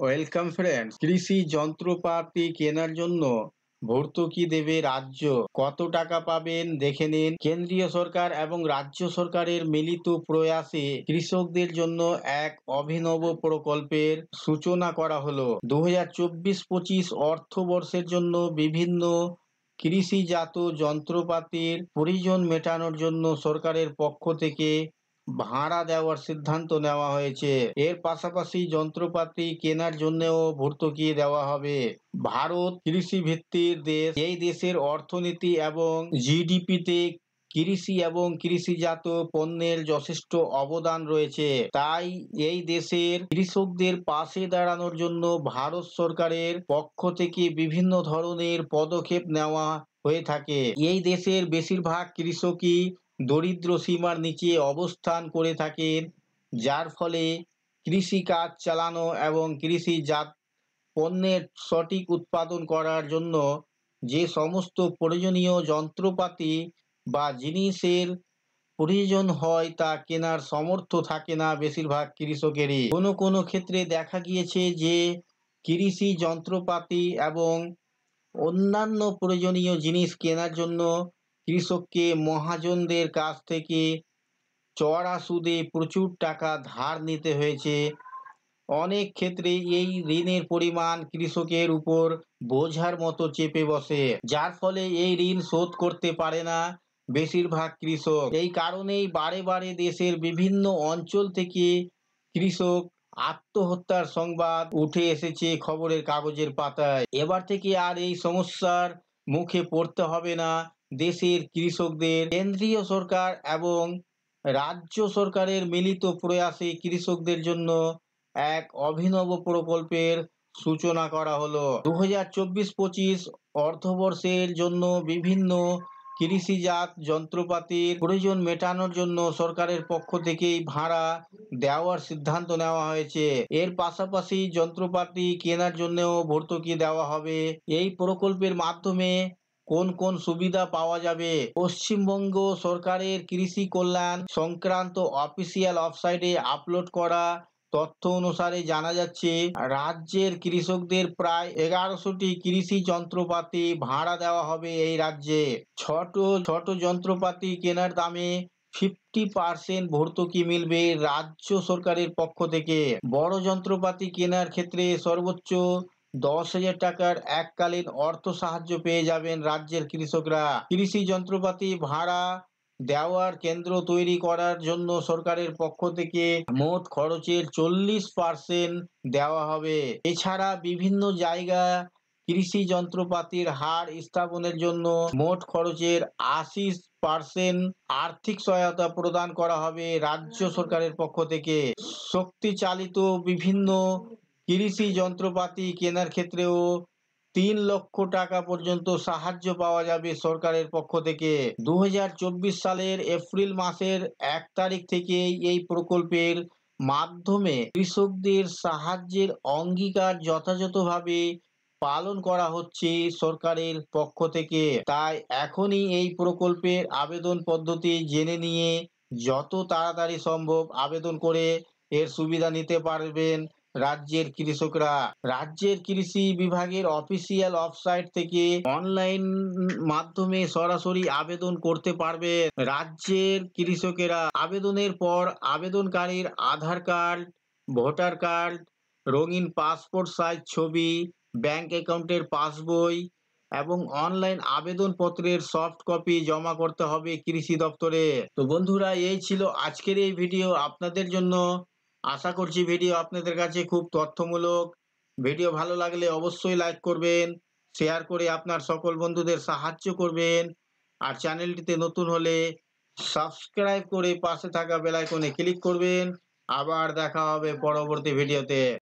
Welcome friends. কৃষি যন্ত্রপাতি কেনার জন্য ভর্তুকি দেবে রাজ্য। কত টাকা পাবেন দেখে নিন। কেন্দ্রীয় সরকার এবং রাজ্য সরকারের মিলিত প্রয়াসে কৃষকদের জন্য এক অভিনব প্রকল্পের সূচনা করা হলো। 2024-25 অর্থবর্ষের জন্য বিভিন্ন কৃষিজাত যন্ত্রপাতির প্রয়োজন মেটানোর জন্য সরকারের পক্ষ থেকে ভাড়া দেওয়ার সিদ্ধান্ত নেওয়া হয়েছে। এর পাশাপাশি যন্ত্রপাতি কেনার জন্যও ভর্তুকি দেওয়া হবে। ভারত কৃষি ভিত্তিক দেশ। এই দেশের অর্থনীতি এবং জিডিপিতে কৃষি এবং কৃষিজাত পণ্যের যথেষ্ট অবদান রয়েছে। তাই এই দেশের কৃষকদের পাশে দাঁড়ানোর জন্য ভারত সরকারের পক্ষ থেকে বিভিন্ন ধরনের পদক্ষেপ নেওয়া হয়ে থাকে। এই দেশের বেশিরভাগ কৃষকই দরিদ্র সীমার নিচে অবস্থান করে থাকেন, যার ফলে কৃষিকাজ চালানো এবং কৃষিজাত পণ্যের সঠিক উৎপাদন করার জন্য যে সমস্ত প্রয়োজনীয় যন্ত্রপাতি বা জিনিসের প্রয়োজন হয় তা কেনার সামর্থ্য থাকে না বেশিরভাগ কৃষকেরই। কোনো কোনো ক্ষেত্রে দেখা গিয়েছে যে কৃষি যন্ত্রপাতি এবং অন্যান্য প্রয়োজনীয় জিনিস কেনার জন্য কৃষককে মহাজনদের কাছ থেকে চড়া সুদে প্রচুর টাকা ধার নিতে হয়েছে। অনেক ক্ষেত্রে এই ঋণের পরিমাণ কৃষকের উপর বোঝার মতো চেপে বসে, যার ফলে এই ঋণ শোধ করতে পারে না বেশিরভাগ কৃষক। এই কারণেই বারে বারে দেশের বিভিন্ন অঞ্চল থেকে কৃষক আত্মহত্যার সংবাদ উঠে এসেছে খবরের কাগজের পাতায়। এবার থেকে আর এই সমস্যার মুখে পড়তে হবে না দেশের কৃষকদের। কেন্দ্রীয় সরকার এবং রাজ্য সরকারের মিলিত প্রয়াসে কৃষকদের জন্য এক অভিনব প্রকল্পের সূচনা করা হলো। 2024-25 অর্থবর্ষের জন্য বিভিন্ন কৃষিজাত যন্ত্রপাতির প্রয়োজন মেটানোর জন্য সরকারের পক্ষ থেকেই ভাড়া দেওয়ার সিদ্ধান্ত নেওয়া হয়েছে। এর পাশাপাশি যন্ত্রপাতি কেনার জন্যও ভর্তুকি দেওয়া হবে। এই প্রকল্পের মাধ্যমে কোন কোন সুবিধা পাওয়া যাবে? পশ্চিমবঙ্গ সরকারের কৃষি কল্যাণ সংক্রান্ত অফিসিয়াল ওয়েবসাইটে আপলোড করা তথ্য অনুসারে জানা যাচ্ছে, রাজ্যের কৃষকদের প্রায় 1100টি কৃষি যন্ত্রপাতি ভাড়া দেওয়া হবে এই রাজ্যে। ছোট ছোট যন্ত্রপাতি কেনার দামে 50% ভর্তুকি মিলবে রাজ্য সরকারের পক্ষ থেকে। বড় যন্ত্রপাতি কেনার ক্ষেত্রে সর্বোচ্চ 10,000 টাকার এককালীন অর্থ সাহায্য পেয়ে যাবেন রাজ্যের কৃষকরা। কৃষি যন্ত্রপাতি ভাড়া দেওয়ার কেন্দ্র তৈরি করার জন্য সরকারের পক্ষ থেকে মোট খরচের 40% দেওয়া হবে। এছাড়া বিভিন্ন জায়গা কৃষি যন্ত্রপাতির হার স্থাপনের জন্য মোট খরচের 80% আর্থিক সহায়তা প্রদান করা হবে রাজ্য সরকারের পক্ষ থেকে। শক্তি চালিত বিভিন্ন কৃষি যন্ত্রপাতি কেনার ক্ষেত্রেও 3 লক্ষ টাকা পর্যন্ত সাহায্য পাওয়া যাবে সরকারের পক্ষ থেকে। 2024 সালের এপ্রিল মাসের 1 তারিখ থেকে এই প্রকল্পের মাধ্যমে কৃষকদের সাহায্যের অঙ্গীকার যথাযথভাবে পালন করা হচ্ছে সরকারের পক্ষ থেকে। তাই এখনই এই প্রকল্পের আবেদন পদ্ধতি জেনে নিয়ে যত তাড়াতাড়ি সম্ভব আবেদন করে এর সুবিধা নিতে পারবেন রাজ্যের কৃষকরা। রাজ্যের কৃষি বিভাগের অফিসিয়াল ওয়েবসাইট থেকে অনলাইন মাধ্যমে সরাসরি আবেদন করতে পারবে রাজ্যের কৃষকেরা। আবেদনের পর আবেদনকারীর আধার কার্ড, ভোটার কার্ড, রঙিন পাসপোর্ট সাইজ ছবি, ব্যাংক অ্যাকাউন্টের পাসবই এবং অনলাইন আবেদনপত্রের সফট কপি জমা করতে হবে কৃষি দপ্তরে। তো বন্ধুরা, এই ছিল আজকের এই ভিডিও আপনাদের জন্য। আশা করছি ভিডিও আপনাদের কাছে খুব তথ্যমূলক। ভিডিও ভালো লাগলে অবশ্যই লাইক করবেন, শেয়ার করে আপনার সকল বন্ধুদের সাহায্য করবেন। আর চ্যানেলটিতে নতুন হলে সাবস্ক্রাইব করে পাশে থাকা বেল আইকনে ক্লিক করবেন। আবার দেখা হবে পরবর্তী ভিডিওতে।